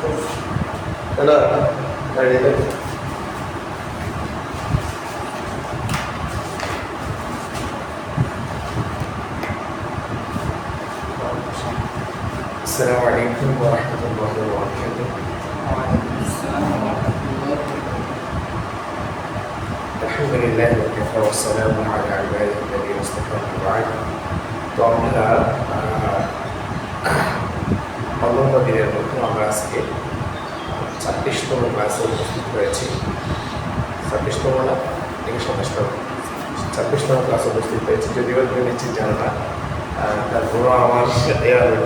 Hello السلام عليكم ورحمة الله وبركاته. الحمد لله وكفى والسلام على عباده الذين اصطفى بعد. তো আমরা অন্য দিনের মধ্যে আমরা আজকে 26তম ক্লাসে উপস্থিত হয়েছি। 26তম না থেকে 27তম ক্লাসে উপস্থিত হয়েছি, যদিও তুমি নিশ্চিত জানো না, তারপরও আমার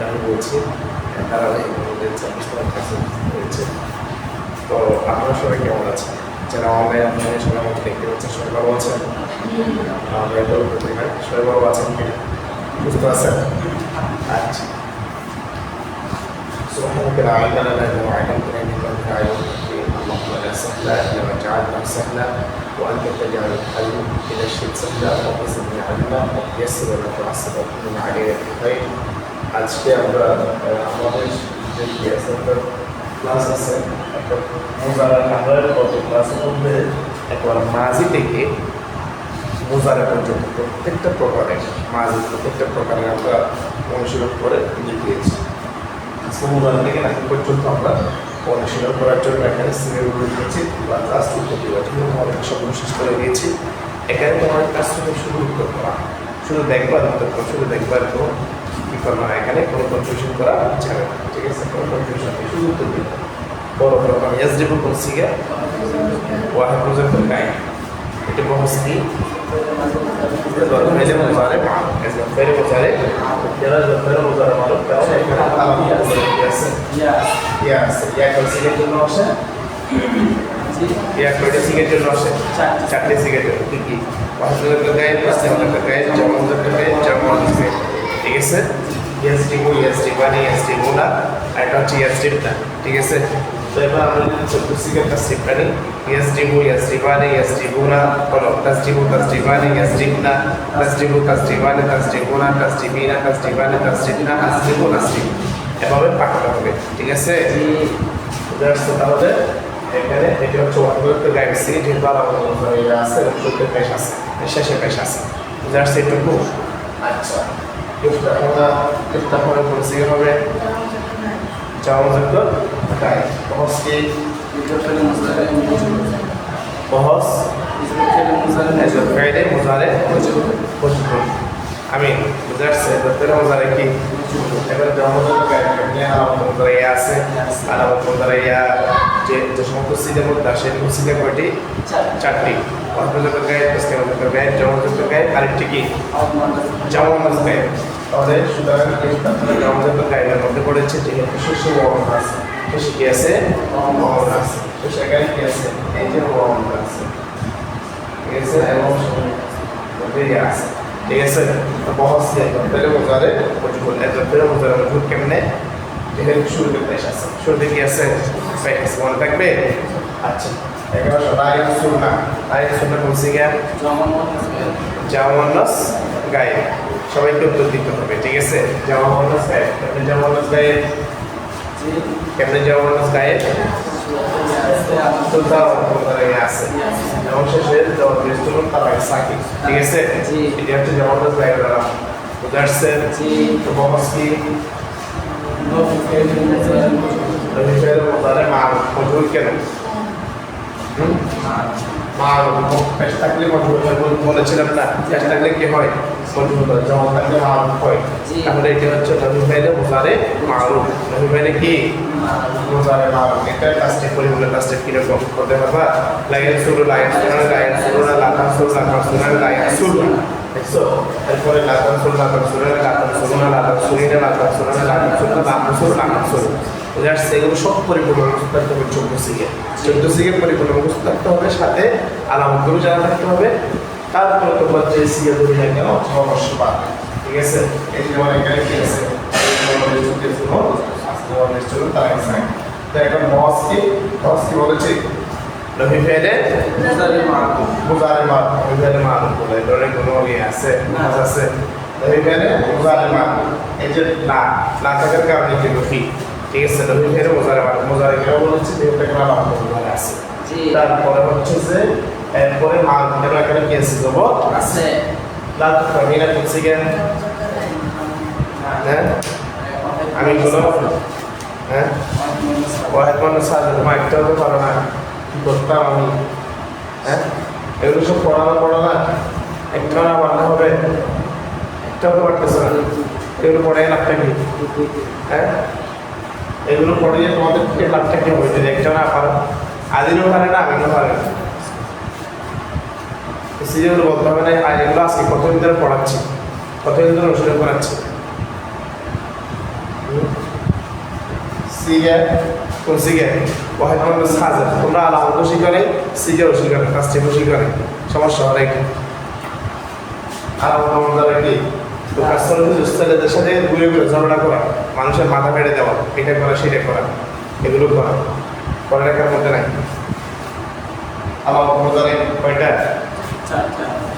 আমি বলছি তারা আমাদের 26তম ক্লাসে হয়েছে। তো আপনারা সবাই কেমন আছেন? যারা অনলাইন আপনাদের সবাই আমাকে দেখতে পাচ্ছেন, সবাই ভালো আছেন? সবাই ভালো আছেন কিনা? সুস্থ আছেন? আচ্ছা। سبحانك لا علم لنا الا ما علمتنا انك انت العليم الحكيم. اللهم لا سهل الا ما جعلته سهلا وانت تجعل الحزن اذا شئت سهلا وقسمني علما ويسر ولا تعسر وكن علينا بالخير. আজকে আমরা আমাদের যে ক্লাস আছে মুজারা নামের কত ক্লাসের মধ্যে একবার মাঝি থেকে মুজারা পর্যন্ত প্রত্যেকটা প্রকারের আমরা অনুশীলন করে লিখিয়েছি। মুজারা থেকে নাকি পর্যন্ত আমরা অনুশীলন করার জন্য এখানে সিরিয়ালগুলো লিখেছি বা ক্লাস আমাদের সকল শেষ করে দিয়েছি। এখানে তোমার কাজ শুধু উত্তর করা, শুধু দেখবার উত্তর করা, শুধু দেখবার কোনো কী করবো না, এখানে কোনো কনফিউশন করা যাবে না, ঠিক আছে? কোনো কনফিউশন নেই, শুধু উত্তর দিতে বড় বড় আমি এসডিবো করছি গা ওয়াহেদ প্রজেক্ট নাই এটা বহস কি মেলে মজারে ফেরে মজারে যারা ফেরে মজারে মারুফ তাও এখানে আলাম আছে ইয়া কনসিগের জন্য আসে ইয়া কয়টা সিগের জন্য আসে? চারটে সিগের জন্য। কি কি? ওয়াহেদ প্রজেক্ট গায়ে পাঁচটা গায়ে যেমন গায়ে যেমন ঠিক আছে? ইয়াসডিবো ইয়াসডিবানি ইয়াসডিবোনা এটা হচ্ছে ইয়াসডিবনা, ঠিক আছে? তো এবার আমরা চতুর্থ সিগের তাসরিফটা নিই। ইয়াসডিবু ইয়াসডিবানি ইয়াসডিবোনা বলো তাসডিবু তাসডিবানি ইয়াসডিবনা তাসডিবু তাসডিবানি তাসডিবোনা তাসডিবিনা তাসডিবানি তাসডিবনা আসডিবু নাসডিব, এভাবে পাঠাতে হবে, ঠিক আছে? বুঝতে তাহলে এখানে এটা হচ্ছে ওয়ার্ডগুলোতে গাইডছি যেহেতু আলাদা আলাদা আছে, চলতে পেশ আছে, শেষে পেশ আছে, বুঝতে এটুকু। আচ্ছা, ইফতাহনা বলছি হবে জাওয়াজুল গায় বহস কি বহস ফাইলে মুজারে মজবুত। আমি বুঝাচ্ছি দপ্তরে মুজারে কি এবার জাওয়াজুল গায় কেমনে আলামত মুজারে আছে, আলামত মুজারে যে সমস্ত সিলের মধ্যে আসে সিলে কয়টি? চারটি। ওয়াজুল গায় তাসকিরাতুল গায় জাওয়াজুল গায় আরেকটি কি জাওয়াজুল গায়। তাহলে সুতরাং জাওয়াজুল গায়ের মধ্যে পড়েছে যেহেতু শেষে ওয়াওন আছে, শেষে কি আছে? ওয়াওন আছে, তো সেখানে কি আছে? এই যে ওয়াওন আছে, ঠিক আছে? এবং মধ্যে আছে, ঠিক আছে? তো বহস দিয়ে ফেলে মুজারে মজবুত এত ফেলে মুজারে মজবুত কেমনে? যেহেতু শুরুতে পেশ আছে, শুরুতে কি আছে? পেশ মনে থাকবে। আচ্ছা, এবার রায়ন সুন্নাহ বলছি গিয়া জাওয়ানাস গায়ে সবাইকে উত্তর দিতে হবে, ঠিক আছে? জাওয়ানাস গায়ে কেমনে? জাওয়ানাস গায়ে কেমনে? জাওয়ানাস গায়ে আছে এবং শেষে তারা সাকি, ঠিক আছে? এটা হচ্ছে জাওয়ানাস গায়ে দ্বারা বুঝাচ্ছে। তো বহস কি মুজারে মারুফ মজবুত কেন? মারুফ পেশ থাকলে মজবুত হয় বলেছিলাম না? পেশ থাকলে কি হয়? মজবুত হয়। জমা থাকলে মারুফ হয়। তাহলে এটা হচ্ছে নবী ফাইলে মুজারে মারুফ। নবী ফাইলে কি? মুজারে মারুফ। এটা কাজটি পরিবর্তন কাজটি কিরকম করতে পারবা? লায়াসুরু লায়াসুরুনা লায়াসুরুনা লাতাসুরু লাতাসুরুনা লায়াসুরুনা, দেখছো? এরপরে লাতাসুরু লাতাসুরুনা লাতাসুরুনা লাতাসুরিনা লাতাসুরুনা লাতাসুরুনা লাতাসুরু লাতাসুরু, বুঝার সেগুলো সব পরিপূর্ণ মুখস্থ থাকতে হবে। 14 সিগে পরিপূর্ণ মুখস্থ থাকতে হবে, সাথে আলামতগুলো জানা থাকতে হবে। তারপরে তোমার যে সিগে ধরে না কেন সমস্যা পাবে, ঠিক আছে? এই যেমন এখানে কি আছে? তো এখন বহস কি বলেছি? নবী ফাইলে মুজারে মারুফ বলে এর কোনো ইয়ে আছে আছে। নবী ফাইলে মুজারে মারুফ, এই যে না থাকার কারণে কি নফি ঠিক আছে, নবী ফেরে মোজারে কেন বলেছে যে এটা কেন আলাদা মোজারে আছে। তারপরে হচ্ছে যে এরপরে মা কেন এখানে কি আছে জবর আছে। লাত ফামিনা করছি কেন হ্যাঁ আমি বলো হ্যাঁ ওয়াহিদ মানুষ সাজে মা একটা হতে পারো না কি করতাম আমি হ্যাঁ এগুলো সব পড়া না একটা না বানানো হবে একটা হতে পারতেছে না এগুলো পড়ে লাভটা কি হ্যাঁ এগুলো পড়ে যে তোমাদের লাভটা কি হবে যদি একটা না পারো আদিনও পারে না আমিনও পারে না সিজিগুলো বলতে হবে না আর এগুলো আজকে কতদিন ধরে পড়াচ্ছি কতদিন ধরে অনুশীলন করাচ্ছি সিগে কোন সিগে ওয়াহিদ মানুষ সাজে তোমরা আলাদা শিখো নেই সিগেও শিখো নেই কাজ থেকে শিখো নেই সমস্যা হয় কি আলাদা মজার কি তো কাস্টমারদের সাথে ঘুরে ঝগড়া করা মানুষের মাথা ফেটে দেওয়া এটা করা সেটা করা এগুলো করা পড়ালেখার মধ্যে নাই আলাদা মজারে কয়টা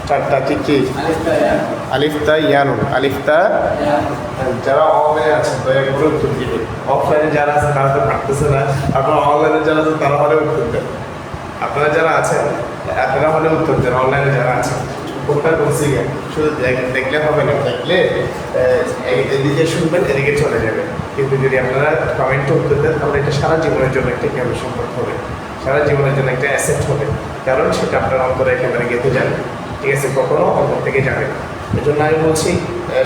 চারটা ঠিক কি আলিফতা ইয়ানুন আলিফতা যারা অনলাইনে আছেন দয়া করে উত্তর দিবেন অফলাইনে যারা আছেন তারা তো পারতেছে না আপনারা অনলাইনে যারা আছেন তারা হলে উত্তর দেন আপনারা যারা আছেন আপনারা হলে উত্তর দেন অনলাইনে যারা আছেন কোনটা করছি শুধু দেখলে হবে না দেখলে এদিকে শুনবেন এদিকে চলে যাবে কিন্তু যদি আপনারা কমেন্টে উত্তর দেন তাহলে এটা সারা জীবনের জন্য একটা জ্ঞান সম্পর্ক হবে সারা জীবনের জন্য একটা অ্যাসেট হবে কারণ সেটা আপনার অন্তরে একেবারে গেঁথে যাবে ঠিক আছে কখনো অন্তর থেকে যাবে এই জন্য আমি বলছি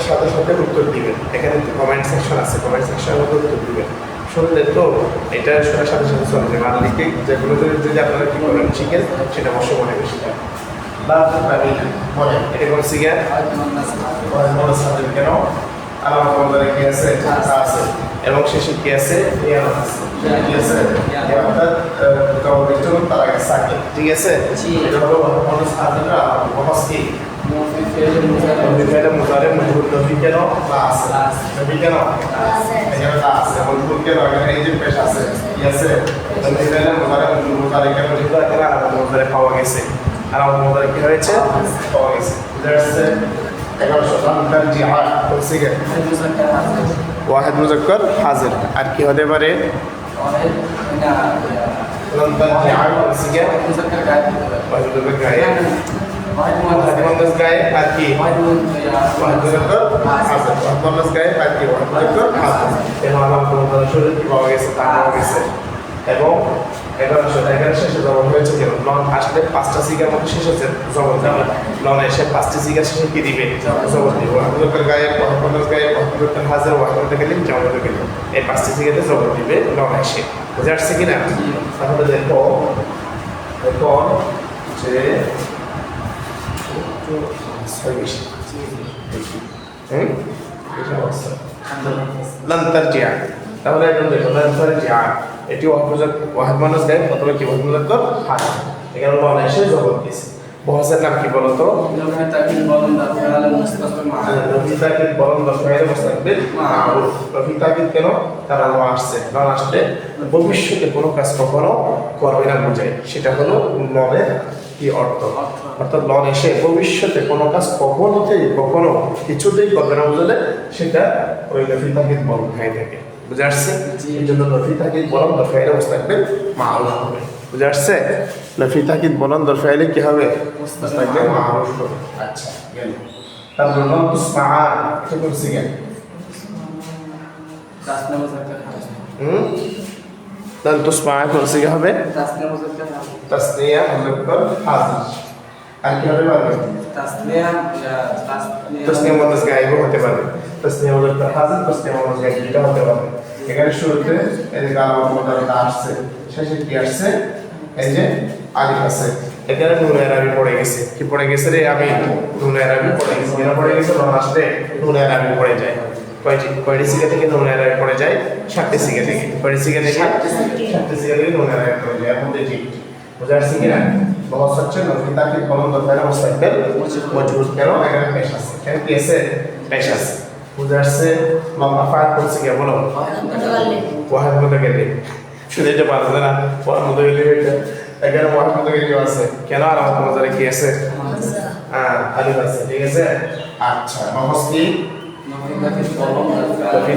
সাথে সাথে উত্তর দিবেন এখানে কমেন্ট সেকশন আছে কমেন্ট সেকশনের মধ্যে উত্তর দিবেন শুনলে তো এটা শোনার সাথে সাথে চলে যাবে আর লিখে যেগুলো যদি আপনারা কী করেন শিখেন সেটা অবশ্যই মনে বেশি যায় এটা কোন সিগা কেন আলাদা বলতে কি আছে আছে এবং শেষে কি আছে কি আছে ঠিক আছে এটা হলো মানুষ আদিনা মহসকি মুফিফের মুজারে মজবুত নবী কেন আছে নবী কেন এখানে আছে মজবুত কেন এখানে এই যে পেশ আছে কি আছে মুফিফের মুজারে কেন যেটা এখানে আলাদা মুজারে পাওয়া গেছে আলাদা মুজারে কি হয়েছে পাওয়া গেছে দ্যাটস ওয়াহিদ মুজাক্কার হাজির আর কি হতে পারে এবং এখানে শেষে জবর হয়েছে কেন লন আসলে পাঁচটা সিগার মধ্যে শেষ হচ্ছে জবর যাবে লন এসে পাঁচটি সিগার শেষে কি দিবে জবর দিব আপনাদের গায়ে আপনাদের গায়ে আপনাদের হাজার ওয়াহমতে গেলেন জবর গেলেন এই পাঁচটি সিগারে জবর দিবে লন এসে বুঝে আসছে কিনা তাহলে দেখো যে লন্তারজিয়া তাহলে এখন দেখো লন্তারজিয়া এটি ওয়াহিদ মানুষ গায়ে প্রথমে কি ওয়াহিদ মুজাক্কার হাজ এখানে লন এসে জবর দিয়েছে বহসের নাম কি বলতো নফি তাকিদ বলন দা ফিআল মুস্তাকবিল মারুফ নফি তাকিদ কেন কারণ লন আসছে লন আসলে ভবিষ্যতে কোনো কাজ কখনো করবে না বোঝায় সেটা হলো লনের কি অর্থ অর্থাৎ লন এসে ভবিষ্যতে কোনো কাজ কখনো কিছুতেই করবে না বুঝলে সেটা ওই নফি তাকিদ বলন হয়ে থাকে বুঝে আসছে এই জন্য নফি তাকিদ বলন দা ফিআল মুস্তাকবিল মারুফ হবে বুঝে আসছে নফি তাকিদ বলন দা ফিআল কি হবে মুস্তাকবিল মারুফ হবে আচ্ছা গেল তারপর লন তুসমাআ এটা করছি কেন তাসনিয়া মুজাক্কার লন তুসমাআ করছি কি হবে তাসনিয়া মুজাক্কার হাজির আর কি হবে বলবেন তাসনিয়া মুজাক্কার গায়েব হতে পারে তাসনিয়া মুজাক্কার হাজির তাসনিয়া মুজাক্কার গায়েব এটা হতে পারে এখানে শুরুতে এই যে গালাম মুদাররা আসছে শেষে কি আসছে এই যে আলিফ আছে এখানে নুন আরবি পড়ে গেছে কি পড়ে গেছে রে আমি নুন আরবি পড়ে গেছে কেন পড়ে গেছে লন আসলে নুন আরবি পড়ে যায় কয়টি সিগা থেকে নুন আরবি পড়ে যায় 7টি সিগা থেকে কয়টি সিগা থেকে 7টি সিগা থেকে নুন আরবি পড়ে যায় এখন দেখি বুঝা আসছে কিনা বহুত সচ্চে নফি তাকিদ বলন দা ফিআল মুস্তাকবিল মজবুত কেন এখানে পেশ আছে কেন কি আছে পেশ আছে বুঝা আসছে মাফাত করছে কি বলো ওয়াহিদ মুতাকাল্লিম শুনে যে পারবে না ওয়াহিদ মুতাকাল্লিম এখানে ওয়াহিদ মুতাকাল্লিম আছে কেন আর আমার মজারে কি আছে আলিফ আছে ঠিক আছে আচ্ছা মহস কি নফি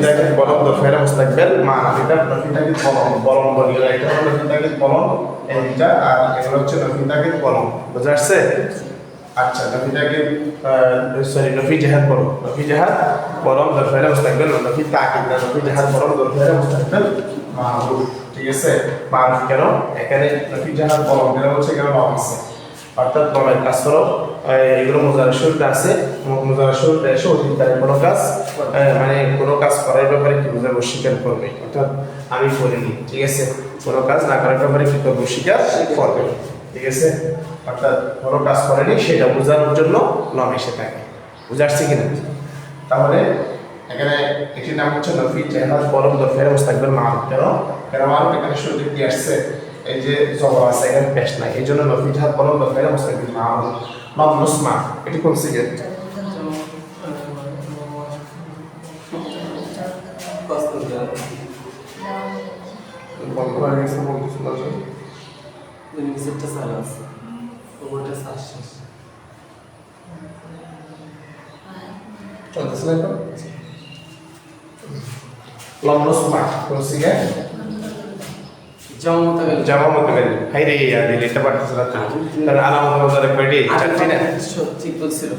তাকিদ বলম দফের মুস্তাকবিল মা এটা নফি তাকিদ বলম বলি এটা হলো নফি তাকিদ বলম এইটা আর এগুলো হচ্ছে নফি তাকিদ বলম বুঝা আসছে আচ্ছা নফি তাকিদ সরি নফি জাহাদ বলম দফের মুস্তাকবিল নফি তাকিদ না নফি জাহাদ বলম দফের মুস্তাকবিল মারুফ ঠিক আছে মারুফ কেন এখানে নফি জাহাদ বলম এটা হচ্ছে কেন লম আছে অর্থাৎ লমের কাজ করো এগুলো মুজারের শুরুতে আছে মুজারের শুরুতে এসে অতীতকালে কোনো কাজ মানে কোনো কাজ করার ব্যাপারে কি বুঝাবো স্বীকার করবে অর্থাৎ আমি করিনি ঠিক আছে কোনো কাজ না করার ব্যাপারে কি করবো স্বীকার করবে ঠিক আছে অর্থাৎ কোনো কাজ করেনি সেটা বোঝানোর জন্য লম এসে থাকে বুঝে আসছে কিনা তাহলে এখানে এটির নাম হচ্ছে নফি জাহাদ বলম দফের মুস্তাকবিল মারুফ কেন মারুফ এখানে শুরুতে কি আসছে এই যে জবর আছে এখানে পেশ নাই এই জন্য নফি জাহাদ বলম দফের মুস্তাকবিল মারুফ মাম মুসমা এটি কোন সিগা বন্ধ হয়ে গেছে বলতেছিল যে নিচেরটা সারা আছে ওটা সারা চলতেছিল এখন লাম মুসমা কোন সিগা জামা মুতাকাল্লিম হাই রে ইয়ার এটা পারতেছিল না কারণ আলামত নজরে কয়টি চারটি না ঠিক বলছিল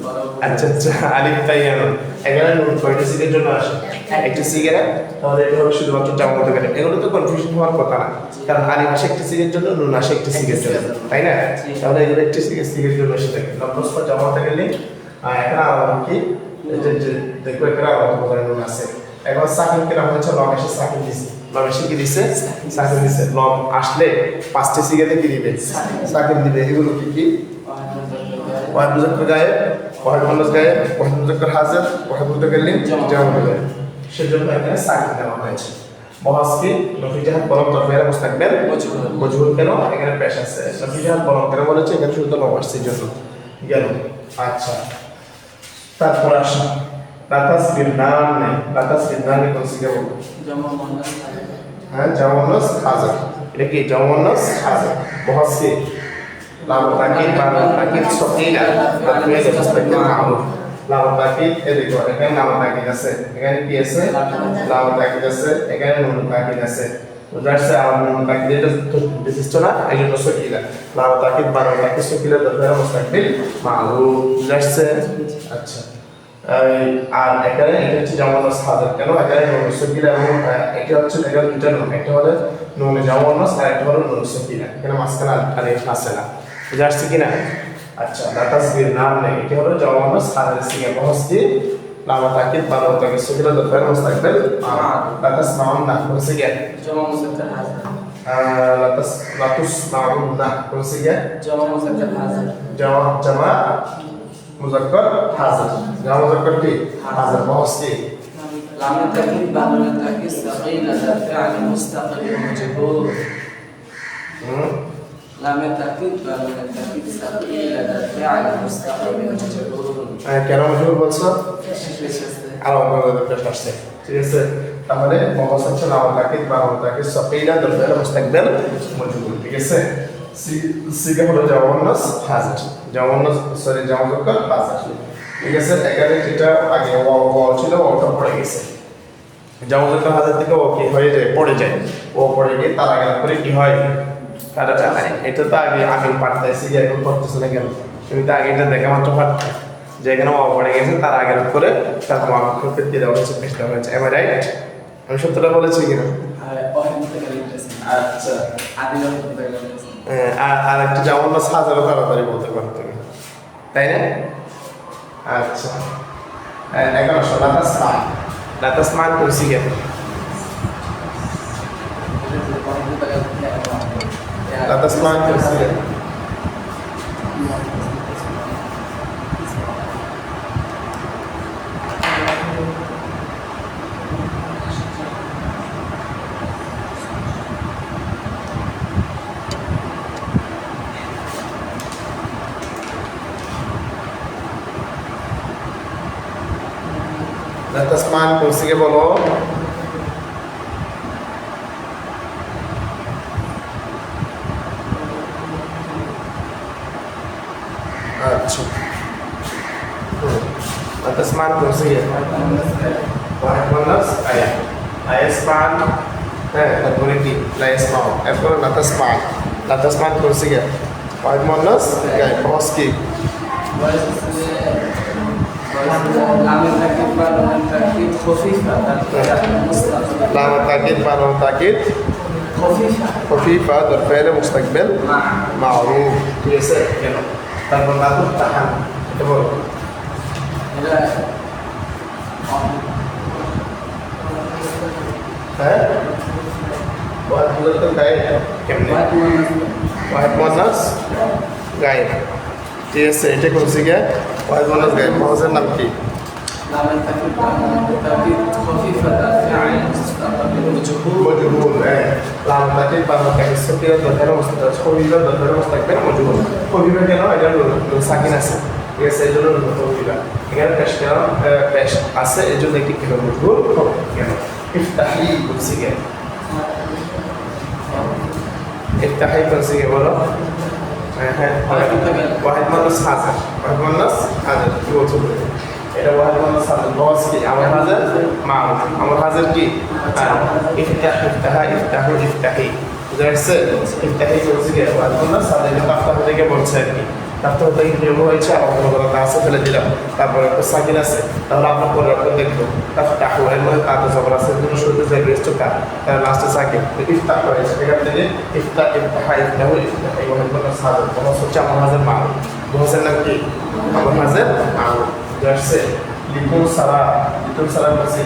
আচ্ছা আলিফ তাইয়ান এখানে নুন কয়টি সিগের জন্য আসে একটা সিগে না তাহলে এটা হলো শুধুমাত্র জামা মুতাকাল্লিম এগুলো তো কনফিউশন হওয়ার কথা না কারণ আলিফ আসে একটা সিগের জন্য নুন আসে একটা সিগের জন্য তাই না তাহলে এগুলো একটা সিগের জন্য এসে থাকে লাম মুসমা জামা মুতাকাল্লিম এখানে আলামত কি দেখো এখানে আলামত নুন আছে এখন সাকিন কি নাম হচ্ছে লম এসে সাকিন দিছে লম এসে কি দিছে সাকিন দিছে লম আসলে পাঁচটি সিগাতে কি দিবে সাকিন দিবে এগুলো কি কি ওয়াহিদ মুজাক্কার গায়েব ওয়াহিদ মুন্নাস গায়েব ওয়াহিদ মুজাক্কার হাজির ওয়াহিদ মুতাকাল্লিম জামা গায়েব সেজন্য এখানে সাকিন দেওয়া হয়েছে মহাস কি নফি জাহাদ বলম দফের মুস্তাকবিল মজহুর কেন এখানে পেশ আছে নফি জাহাদ বলম কেন বলেছে এখানে শুধু লম আসছে জন্য গেল আচ্ছা তারপর আসা লাতাসবির নাম নেই লাতাসবির নাম কোন সিগা বলবো জামা মুন্নাস হ্যাঁ জামা মুন্নাস হাজির এটা কি জামা মুন্নাস হাজির মহাস কি লাম তাকিদ বা তাকিদ সকিলা তাকিদ মুস্তাকিল মারুফ লাম তাকিদ এদিকে এখানে নাম তাকিদ আছে এখানে কি আছে লাম তাকিদ আছে এখানে নুন তাকিদ আছে বুঝাচ্ছে আমার নুন তাকিদ এটা বিশিষ্ট না এই জন্য সকিলা লাম তাকিদ বা তাকিদ সকিলা দরকার মুস্তাকিল মারুফ বুঝাচ্ছে আচ্ছা আর এখানে এটা হচ্ছে জামানাস হাজার কেন এখানে নুন সকিলা এবং এটা হচ্ছে এখানে দুটো নুন একটা হলো নুন জামানাস আর একটা হলো নুন সকিলা এখানে মাঝখানে আলিফ আছে না বুঝা আসছে কিনা আচ্ছা লাতাসবির নাম নেই এটা হলো জামানাস হাজার সিগা বহসটি লামা তাকিদ বারো তাকিদ সকিলা দফের মুস্তাকবিল লাতাস মাউন না কোন সিগা জামা মুজাক্কার হাজির লাতুস মাউন না কোন সিগা জামা মুজাক্কার হাজির জামা মুজাক্কার হাজির জামা মুজাক্কার কি হাজির বহসটি লাম তাকিদ বা নুন তাকিদ সাকিলা ফি'ল মুস্তাকিল মজবুর লাম তাকিদ বা নুন তাকিদ সাকিলা ফি'ল মুস্তাকিল মজবুর কেন মজবুর বলছো আর অন্যদের পেশ আসছে ঠিক আছে তাহলে বহস হচ্ছে লাম তাকিদ বা নুন তাকিদ সাকিলা দরকার মুস্তাকবিল মজবুর ঠিক আছে সিগা হলো জামানাস হাজির জামানাস সরি জামাজুকার হাজির ঠিক আছে এখানে যেটা আগে ওয়াও ছিল ওটা পড়ে গেছে জামাজুকার হাজির থেকে ও কি হয়ে যায় পড়ে যায় ও পড়ে গিয়ে তার আগে করে কি হয় তারা এটা তো আগে আমি পারতেছি যে এখন পড়তেছে না কেন তুমি তো আগে এটা দেখা মাত্র পারতে যে এখানে ওয়াও পড়ে গেছে তার আগে করে তার মাকে দিয়ে দেওয়া হয়েছে পেশ দেওয়া হয়েছে এবার রাইট আমি সত্যটা বলেছি কিনা আচ্ছা আর একটা যেমন হাজারও তাড়াতাড়ি বলতে পারো তুমি তাই না আচ্ছা এখন আসো লাতাসমান করছি কেন লাতাসমান করছি কেন লাতাসমান করছি কে বলো আচ্ছা تسمعن كرسية واحد مونس أيوة لا يسمعن তারপরে কি لا يسمعون এরপর لا تسمعن كرسية واحد مونس গায়েব বহস কি لام التأكيد بعد التأكيد خفيفة لام التأكيد بعد التأكيد خفيفة ده فعل مستقبل معروف يسر كده তারপর لا تفتحن এটা বলো হ্যাঁ واحد مذكر গায়েব কেমনে واحد مؤنث গায়েব ঠিক আছে এটা করছি গিয়া واحد مؤنث গায়েব মহজের নাম কি لام التأكيد خفيفة فعل مستقبل مجهول لام التأكيد بعد التأكيد سكينة ظاهرة مستقبل خفيفة ظاهرة مستقبل مجهول خفيفة কেন এটা নুন সাকিন আছে ঠিক আছে এজন্য নুন খফিফা এখানে পেশ আছে এজন্য একটি কেন মজহুর কেন ইফতাহি বলছি গিয়া افتحي كرسي بولو واحد مؤنث حاضر واحد مؤنث حاضر يوتيوب এটা واحد مؤنث حاضر بوس কি আমার হাজার মাউথ আমার হাজার কি افتحي বুঝাইছে افتحي বলছি কি واحد مؤنث حاضر এটা তাফতা থেকে বলছে আর কি তাফতা থেকে নিয়ম হয়েছে আমার কোনো আছে ফেলে দিলাম তারপরে একটা সাকিন আছে তাহলে আমরা পরে দেখবো তাফতাহু এর মধ্যে তাতে জবর আছে দুটো শুরুতে যে রেস্ট কা তার লাস্টে সাকিন ইফতাহ করে এখান থেকে ইফতাহি ওয়াহিদ মুনাস হাজার বহস হচ্ছে আমার হাজার মাউথ বহসের নাম কি আমার হাজার মাউথ যাচ্ছে লিকুল সালাম বলছি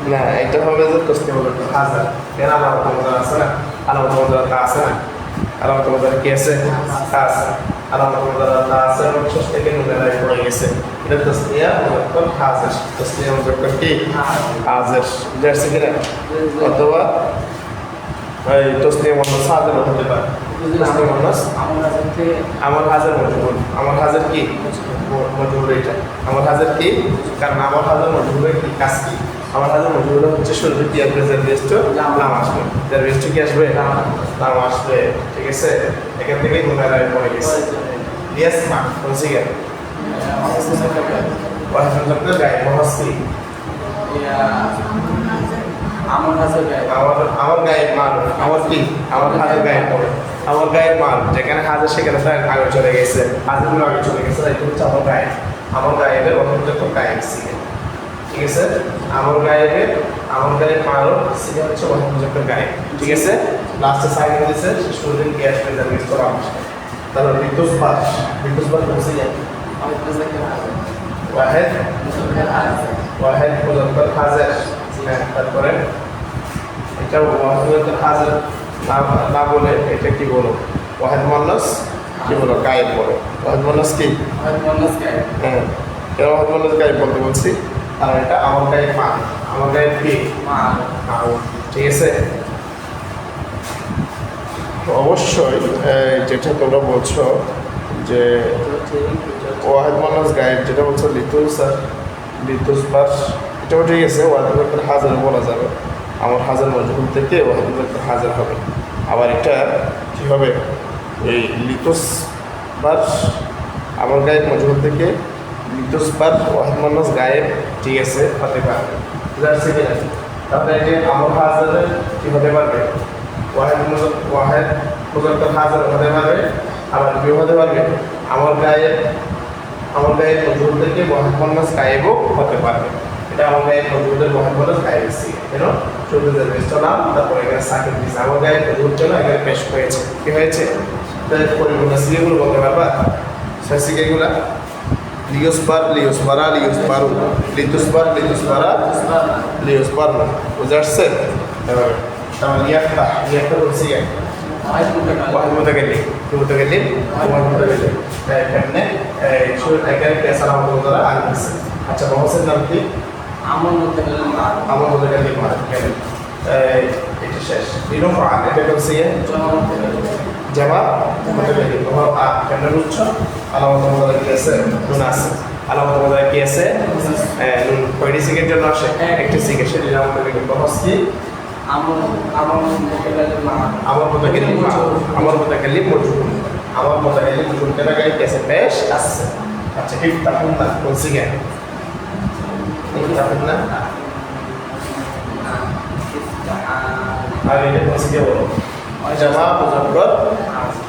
না এটা হবে যে তসনিয়া বলতে হাজার কেন আলামত মজার আছে না আলামত মজার আছে না আলামত মজার কি আছে আছে আলামত মজার আছে এবং শেষ থেকে নুনের পড়ে গেছে এটা তসনিয়া মুজাক্কার হাজার তসনিয়া মুজাক্কার কি হাজার যাচ্ছে কিনা অথবা এই তসনিয়া মুজাক্কার হাজার হতে পারে তসনিয়া মুজাক্কার আমার হাজার মজহুর আমার হাজার কি মজহুর এটা আমার হাজার কি কারণ আমার হাজার মজহুরের কি কাজ কি আমার হাজার মজহুর হচ্ছে শুরুতে কি আসবে যে রেস্ট নাম আসবে যে রেস্ট কি আসবে নাম আসবে ঠিক আছে এখান থেকেই নুনের পড়ে গেছে ইয়াসমা বলছি কেন ওয়াহিদ মুজাক্কার গায়েব বহস কি আমার গায়েব মাল আমার কি আমার হাজার গায়েব পড়ে আমার গায়েব মাল যেখানে হাজার সেখানে তার আগে চলে গেছে হাজারগুলো আগে চলে গেছে এটা হচ্ছে আমার গায়েবের অন্তর্গত গায়েব সিগে ঠিক আছে আমার গায়েব মাল সিগে হচ্ছে ওয়াহিদ মুজাক্কার গায়েব ঠিক আছে লাস্টে সাইড দিয়েছে শুরুতে কি আসবে যা মিস করা হবে তাহলে বিতুসবাত বলছি যায় ওয়াহিদ মুজাক্কার হাজার তারপরে এটা ওয়াহিদ মুজাক্কার হাজার না বলে এটা কি বলো ওয়াহিদ মুন্নাস কি বলো গায়েব বলো ওয়াহিদ মুন্নাস কি হ্যাঁ এটা ওয়াহিদ মুন্নাস গায়েব বলতে বলছি আর এটা আমার গায়েব মা আমার গায়েব কি মা ঠিক আছে অবশ্যই যেটা তোমরা বলছো যে ওয়াহিদ মুন্নাস গায়েব যেটা বলছো লিতুসবার এটাও ঠিক আছে ওয়াহিদ মুজাক্কার হাজার বলা যাবে আমার হাজার মজহুর থেকে ওয়াহিদ মুজাক্কার হাজার হবে আবার এটা কি হবে এই লিতুসবার আমার গায়েব মজহুর থেকে লিতুসবার ওয়াহিদ মুন্নাস গায়েব ঠিক আছে হতে পারবে বুঝতে কিনা তাহলে এটা আমার হাজারের কি হতে পারবে ওয়াহিদ মুজাক্কার হাজার হতে পারবে আবার কি হতে পারবে আমার গায়েব মজহুর থেকে ওয়াহিদ মুন্নাস গায়েবও হতে পারবে এটা আমার গায়েব মজহুরের ওয়াহিদ মুন্নাস গায়েব সি কেন শুরুতে রেস্ট নাম তারপরে এখানে সাকিন দিয়েছে আমার গায়েব মজহুর জন্য এখানে পেশ হয়েছে কি হয়েছে তাই পরিপূর্ণ সিগুলো বলতে পারবা সিগে এগুলা লিউসবারা লিউসবারনা বুঝাচ্ছে তাহলে ইয়াফতা বলছি ওয়াহিদ মুতাকাল্লিম এখানে এখানে পেশার আমাদের দ্বারা আসছে আচ্ছা বহসের নাম কি আমার মুতাকাল্লিম এটা শেষ বিরফা এটা বলছি জামা মুতাকাল্লিম কেন বুঝছো আলামত মুতাকাল্লিম আছে নুন আছে আলামত মজার কি আছে নুন কয়টি সিগের জন্য আসে একটি সিগে সেটি আমাদের লিখব হস্কি আমার মুতাকাল্লিম মা আমার মুতাকাল্লিম মজহুল আমার মুতাকাল্লিম মজহুল কেন গায় কেসে পেশ আসছে আচ্ছা ইফতাহুন্না কোন সিগে ইফতাহুন্না আগে এটা কোন সিগে বলো জামা মুজাক্কার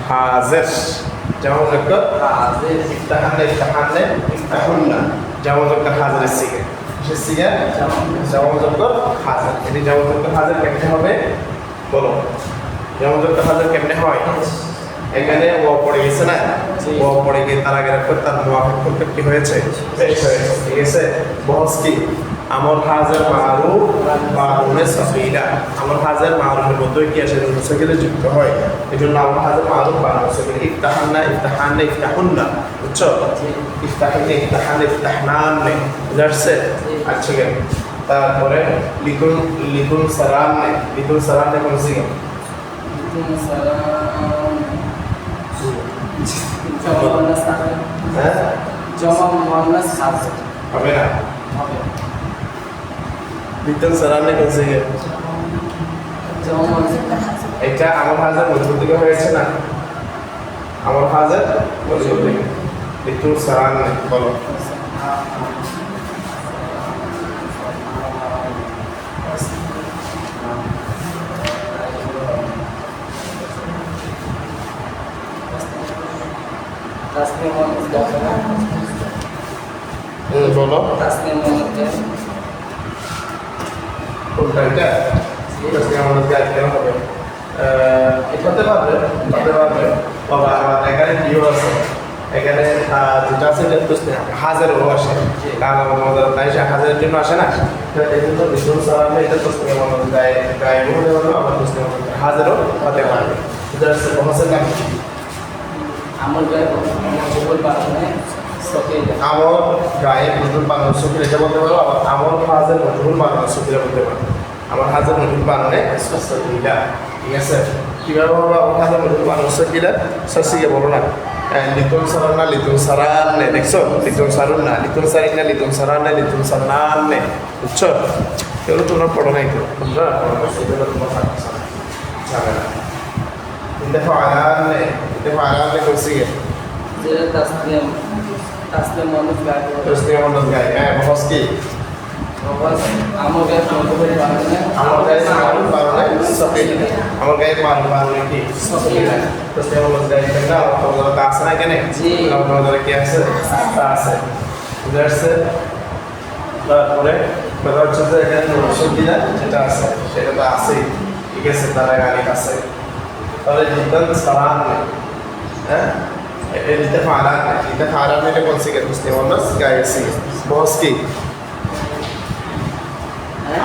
হাজির জামা মুজাক্কার হাজির ইফতাহুন্না জামা মুজাক্কার হাজির সিগে সে সিগে জামা মুজাক্কার হাজির এটি জামা মুজাক্কার হাজির কেমনে হবে বলো জামা মুজাক্কার হাজির কেমনে হয় এখানে ও পড়ে গেছে না ও পড়ে গিয়ে তার আগে রাখতে তার মুআফিক করতে কি হয়েছে পেশ হয়েছে ঠিক আছে বহস কি আমর হাজির মারুফ মারুফে সফিলা আমর হাজির মারুফের মধ্যে কি আসে নুন সাকিলে যুক্ত হয় এজন্য আমর হাজির মারুফ মারুফ সফিলা ইফতাহুন্না বুঝছো ইফতাহনান বুঝাচ্ছে আচ্ছা কেন তারপরে লিকুন সালাম কোন সিগা জমা মুয়ান্নাস হাজির হবে না হবে লিকুন সালাম কোন সিগা জমা এটা আমর হাজির মজবুত থেকে হয়েছে না আমর হাজির মজবুত থেকে লিকুন সালাম বলো তাসনিম মুয়ান্নাস দাখিলা বলো তাসনিম মুয়ান্নাস কোনটা এটা তাসনিম মুয়ান্নাস গায়ে কেন হবে হতে পারবে বাবা আমার এখানে কিও আছে এখানে যেটা আছে হাজারও আসে কারণ আমাদের তাই সে হাজারের জন্য আসে না এই জন্য বিষ্ণু সালামে এটা তাসনিম মুয়ান্নাস গায়ে হতে পারবে আবার তাসনিম মুয়ান্নাস হাজারও হতে পারবে জাস্ট বহসের নাম কি আমল গায়ে মজবুল বানানে সকিলা আমর গায়ে মজবুল বানানো সকিলা এটা বলতে পারো আবার আমর হাজার মজবুল বানানো সকিলা বলতে পারো আমার হাজার মজবুল বানানে সকিলা ঠিক আছে কিভাবে হবে আমার হাজার মজবুল বানানো সকিলা সসিকে বলো না লিতুন সারান্নে দেখছো লিতুন সারান্নে বুঝছো এগুলো তোমরা পড়ো নাই তো তোমরা এগুলো তোমার থাকছে না দেখো আলান্নে করছি যে তাসনিম মুয়ান্নাস গায়ে তাসনিম মুয়ান্নাস গায়ে বহস কি আমল গায়ে মজবুল বানানে আমার গায়ে মারুফ বানানে সকিলা আমার গায়ে মারুফ বানানে কি সকিলা তাসনিম মুয়ান্নাস গায়ে কেন আমার তা আছে না কেন জি আমাদের কি আছে তা আছে বুঝাচ্ছে তারপরে কথা হচ্ছে যে এখানে সকিলা যেটা আছে সেটা তো আছেই ঠিক আছে তার আগে আছে তাহলে জিদ্দান সালাম হ্যাঁ এটা ফারান এটা কোন সিগে তাসনিম মুয়ান্নাস গায়ে সিগে বহস কি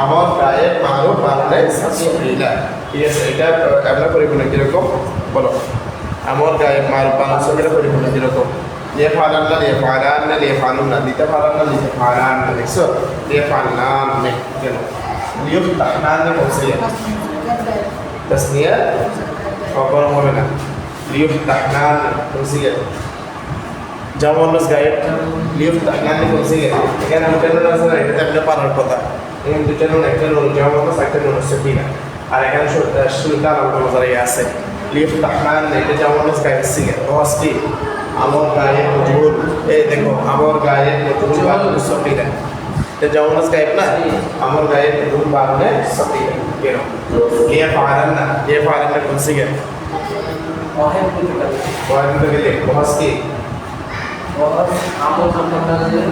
আমার গায়ে মারুফ বানানে সকিলা ঠিক আছে এটা আমরা পরিপূর্ণ কিরকম বলো আমার গায়ে মারুফ বানানো সকিলা পরিপূর্ণ কিরকম লিয়াফালান্না লিতাফালান্না দেখছো লিয়াফালান কেন লিয়ফতাহনান কোন সিগে তাসনিয়া কখনো হবে না লিয়ফতাহনান কোন সিগে জামা মুয়ান্নাস গায়ে লিয়ফতাহনান কোন সিগে এখানে দুটো নুন আছে না এটা আপনি পারার কথা এখানে দুটো নুন একটা নুন জামা মুয়ান্নাস একটা নুন সকিলা আর এখানে শুরুতে আলাদা মজার আছে লিয়ফতাহনান এটা জামা মুয়ান্নাস গায়ে সিগে বহস কি আমার গায়ে মজবুল এই দেখো আমার গায়ে মজবুল বানানে সকিলা এটা জামা মুয়ান্নাস গায়ে না আমার গায়ে মজবুল বানানে সকিলা কেন লিয়াফালান্না কোন সিগে ওয়াহিদ মুতাকাল্লিম ওয়াহিদ মুতাকাল্লিম বহস কি আমল মুতাকাল্লিম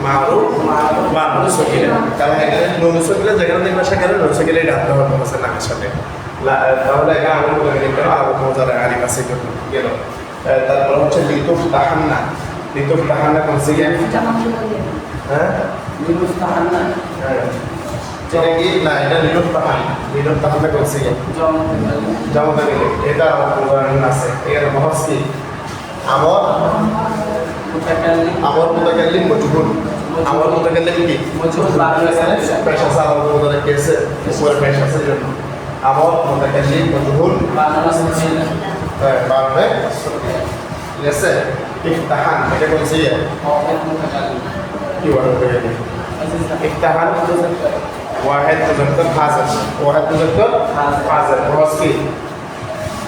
মারুফ বানানো সকিলা কারণ এখানে নুন সকিলা যেখানে দেখবে সেখানে নুন সকিলা ডাকতে হবে বহসের নামের সাথে তাহলে এখানে আমল মুতাকাল্লিম কেন আবু মজার আলিফ আছে গেল তারপর হচ্ছে লিতুফতাহান্না কোন সিগে হ্যাঁ লিতুফতাহান্না যেটা কি না এটা লিতুফতাহান্না কোন সিগে জমা জামাতে গেলে এটা উদাহরণ আছে এখানে বহস কি আমর মুতাকাল্লিম মজহুল আমার মুতাকাল্লিম কি মজহুল বানানে পেশা সালাম মুতাকাল্লিম কেসে উপরে পেশা আছে জন্য আমার মুতাকাল্লিম মজহুল বানানে সকিলা বানানে ঠিক আছে ইফতাহান এটা কোন সিগা واحد متكلم কি ওয়াহিদ মুতাকাল্লিম ইফতাহান ওয়াহিদ মুজাক্কার হাজার ওয়াহিদ মুজাক্কার হাজার বহস কি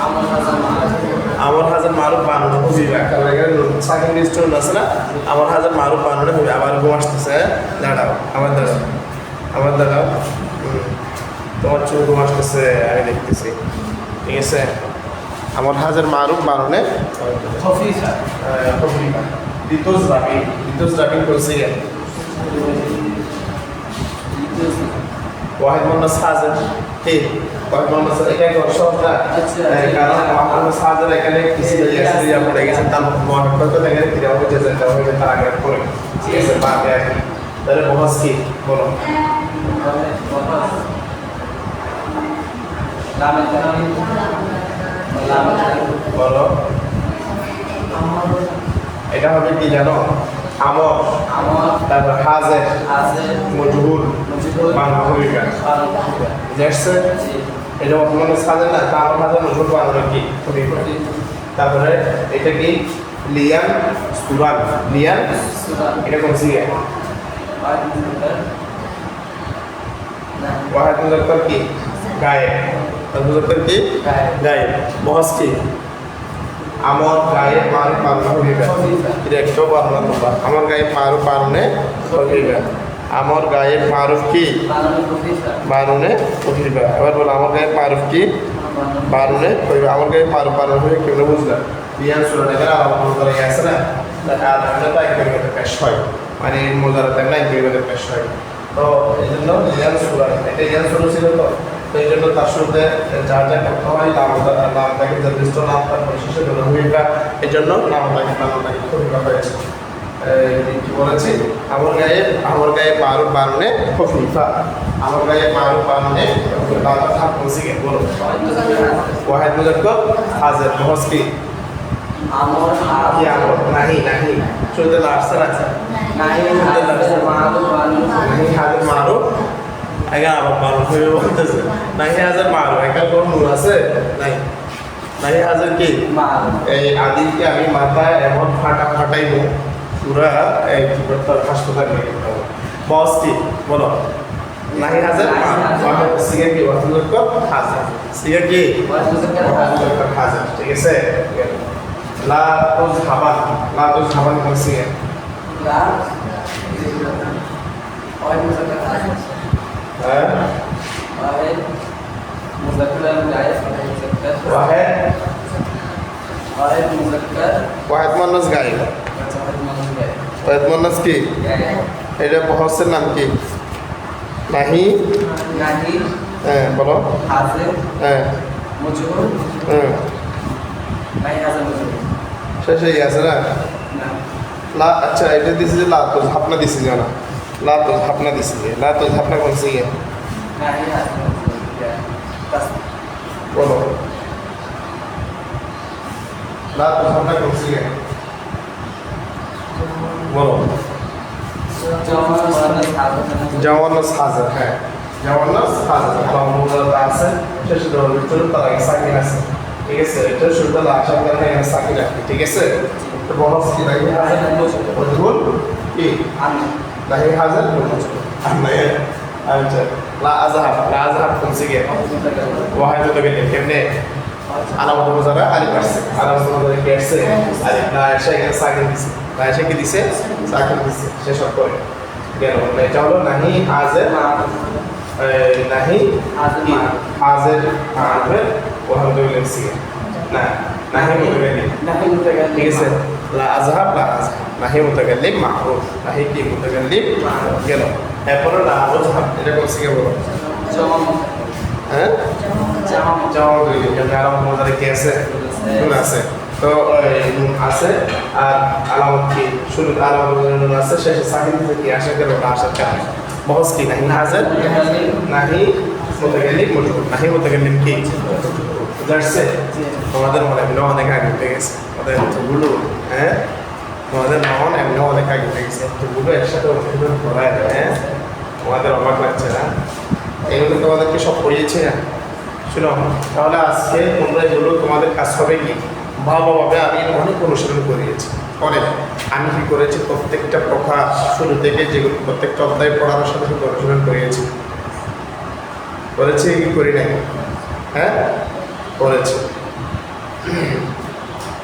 عمر هذا المعروف আমার হাজার মারুফ বানানো হবে কারণ এখানে সাকিন রেস্টুরেন্ট আছে না আমার হাজার মারুফ বানানো হবে আবার ঘুম আসতেছে দাঁড়াও আমার দাঁড়াও তোমার চোখ ঘুম আসতেছে আমি দেখতেছি ঠিক আছে আমার হাজার মারুফ বানানে خفيفة দিতোস রাবি করছে واحد من الناس حاضر ايه واحد من الناس এখানে দর্শক না কারণ আমার হাজার এখানে কিছু ইয়াসিয়া পড়ে গেছে তার মহাব্বত থেকে ফিরে হবে যে যেটা হবে তার আগে পড়ে ঠিক আছে বাকি আর কি তাহলে বহস কি বলো لام التنوين لام التنوين বলো এটা হবে কি জানো আমর عمر তারপর হাজার حازم মজহুর مجهول বাংলা ভূমিকা قال দেখছে এটা বর্তমানে সাজে না তার হাজার মজহুর বাংলা কি ভূমিকা তারপরে এটা কি লিয়ান সুরান লিয়ান سورة এটা কোন সিগা واحد متكلم نعم ওয়াহিদ মুজাক্কার কি গায়েব আর মুজাক্কার কি গায়েব। গায়েব বহস কি আমার গায়েব মারুফ বানানো ভূমিকা এটা একটাও বানানো তোমরা আমার গায়েব মারুফ বানানে ভূমিকা আমার গায়েব মারুফ কি قال خفيفة বানানে ভূমিকা এবার বলো আমার গায়েব মারুফ কি বারুনে কইবে আমার গায়ে পারু পারু হয়ে কেমন বুঝলাম বিয়ান সুরানে গেলে আলাদা মজারা আছে না আর আমরা তো এক জায়গাতে পেশ হয় মানে মজারা তাই না এক জায়গাতে পেশ হয় তো এই জন্য বিয়ান সুরা এটা বিয়ান সুরা ছিল তো এই জন্য তার সাথে যা যা করতে হয় নামটাকে নির্দিষ্ট নাম তার পরিশেষে জন্য ভূমিকা এই জন্য নামটাকে ভূমিকা হয়েছে কি বলেছি আমার গায়ে পারু বারুনে খফিফা আমার গায়ে পারু বারুনে দাদা থাক বলছি কে বলো ওয়াহিদ মুজাক্কার হাজার বহস কি عمر কি حازم আমর নাহি শুরুতে লাস্ট আছে نعيم حازم معروف নাহি হাজার মারো আগে আবার মারো হয়ে বলতেছে নাহি হাজার মারো একা কোন নূর আছে নাই নাহি হাজার কি معروف এই আদিকে আমি মাথায় এমন ফাটাইবো পুরা এই কি করতে হাসপাতাল নিয়ে যেতে হবে বস কি বলো নাহি হাজার সিগা কি ওয়াহিদ হাজার সিগা কি واحد متكلم হাজার ঠিক আছে লা তুজ হাবান কোন সিগা لا واحد متكلم হ্যাঁ واحد مذكر جائز مذكر ওয়াহিদ واحد مذكر ওয়াহিদ মুন্নাস গায়েব واحد مذكر ওয়াহিদ মুন্নাস কি এটা বহসের নাম কি নাহি نعي হ্যাঁ বলো حازم হ্যাঁ مجهول হ্যাঁ نعي حازم مجهول শেষে আছে না نعم লা আচ্ছা এটা দিছি যে লা তো ঝাপনা দিছি জানা লা তো ঝাপনা দিছি লা তো ঝাপনা কোন সিগা نعي حازم مجهول بس বলো লা তো ঝাপনা কোন সিগা বলো جمع مؤنث حازم জওয়ানাস হাজার হ্যাঁ জওয়ানাস হাজার আলহামদুলিল্লাহ আছে শেষে ধরো ভিতরে তার আগে সাকিন আছে ঠিক আছে এটা শুরুতে লা আসার কারণে এখানে সাকিন রাখি ঠিক আছে তো বহস কি নাহি হাজার মজহুল কি عن নাহি হাজার আর নাই আচ্ছা লা আযহাব কোন সিগা متكلم ওয়াহিদ মুতাকাল্লিম কেমনে আলামত মুজারা আলিফ আসছে আলামত মুজারা কি আসছে আলিফ না এসে এখানে সাকিন দিছে না এসে কি দিছে সাকিন দিছে সেসব করে গেল এটা হলো নাহি হাজার নাহি কি হাজার হাজার ওয়াহিদ মুতাকাল্লিম সিগা না নাহি মুতাকাল্লিম نحن متكلم ঠিক আছে লা আযহাব নাহি মুতাকাল্লিম মারুফ নাহি কি মুতাকাল্লিম গেল এরপর লা আযহাব এটা কোন সিগা বলো جمع হ্যাঁ جمع জবাব দিই কেন আলামত মুজারা কি আছে নুন আছে তো নুন আছে আর আলামত কি শুরু আলামত নুন আছে শেষে সাকিন থেকে কি আসে গেল না আসার কারণে বহস কি নাহি হাজার নাহি মুতাকাল্লিম মজহুর নাহি মুতাকাল্লিম কি বুঝাচ্ছে তোমাদের মনে হয় অনেক আগে উঠে গেছে আমাদের এতগুলো হ্যাঁ তোমাদের মন এমনি অনেক আগে উঠে গেছে এতগুলো একসাথে অনুশীলন করা হ্যাঁ তোমাদের অবাক লাগছে না এগুলো তোমাদেরকে সব পড়িয়েছি না শুনো তাহলে আজকে তোমরা এগুলো তোমাদের কাজ হবে কি ভালোভাবে আমি অনেক অনুসরণ করিয়েছি, অনেক। আমি কি করেছি, প্রত্যেকটা কথা শুরু থেকে যেগুলো প্রত্যেকটা অধ্যায় পড়ানোর সাথে সাথে অনুসরণ করিয়েছি, করেছি কি করি নাই? হ্যাঁ, করেছি।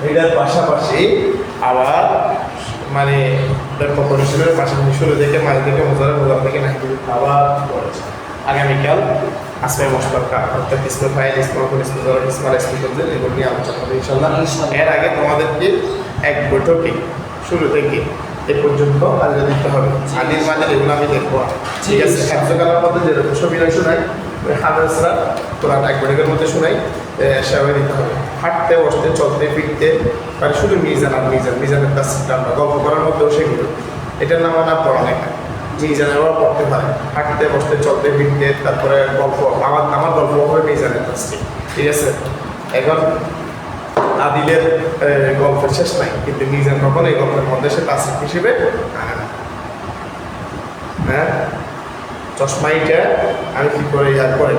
এটার পাশাপাশি আবার মানে অনুশীলনের পাশাপাশি শুরু থেকে মাঝে থেকে মোজারা থেকে নাকি আবার করেছে। আগামীকাল আসবে মুশতাকা অর্থাৎ ইসমে ফাইল, ইসমুল ইসমুল ইসমাল ইসমুল এগুলো নিয়ে আলোচনা হবে ইনশাআল্লাহ। এর আগে তোমাদেরকে এক বৈঠকে শুরু থেকে এ পর্যন্ত আলাদা দিতে হবে। আদির মাঝে এগুলো আমি দেখবো, ঠিক আছে? হেফজকালার মধ্যে যেরকম সবিনয় শোনাই, হামেসরা কোরআন এক বৈঠকের মধ্যে শোনাই, সেভাবে দিতে হবে। হাঁটতে বসতে চলতে ফিরতে, মানে শুধু মিজান আর মিজানের তাসিরটা আমরা গল্প করার মধ্যেও সেগুলো, এটার নাম না পড়ালেখা। মিজানেরও পড়তে পারে, হাঁটতে বসতে চলতে ফিরতে, তারপরে গল্প, আমার গল্প হবে মিজানের তাসির, ঠিক আছে? এখন আদিলের গল্পের শেষ নাই, কিন্তু মিজান কখন এই গল্পের মধ্যে সে তাসির হিসেবে আনে না। হ্যাঁ, চশমাইটা আমি কি করে ইয়ার করে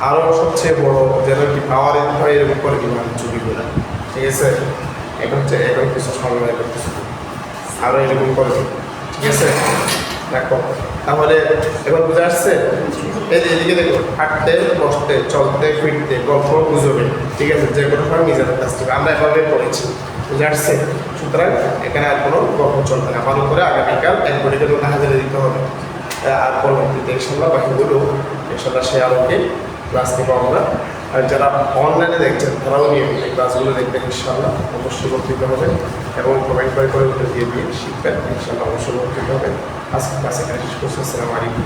আরও সবচেয়ে বড় যেন কি পাওয়ার হয় এরকম করে দিব আমি ছবিগুলো, ঠিক আছে? এখন কিছু সময় করতেছি আরও এরকম করে, ঠিক আছে? দেখো তাহলে এবার বুঝে আসছে? এই যে এদিকে দেখো, হাঁটতে বসতে চলতে ফিরতে গল্প গুজবে, ঠিক আছে? যে কোনো সময় মিজানের কাছ থেকে আমরা এভাবে পড়েছি, বুঝে আসছে? সুতরাং এখানে আর কোনো গল্প চলবে না, ভালো করে আগামীকাল এক ঘটিকের মধ্যে হাজারে দিতে হবে। আর পরবর্তীতে ইনশাল্লাহ বাকিগুলো ইনশাল্লাহ সে আলোকে ক্লাস নেব আমরা। আর যারা অনলাইনে দেখছেন তারাও নিয়ে এই ক্লাসগুলো দেখবেন ইনশাল্লাহ, অবশ্যই উপকৃত হবেন এবং কমেন্ট করে উত্তর দিয়ে শিখবেন ইনশাল্লাহ, অবশ্যই উপকৃত হবেন। আজকে ক্লাস এখানে শেষ করছি। আসসালামু আলাইকুম।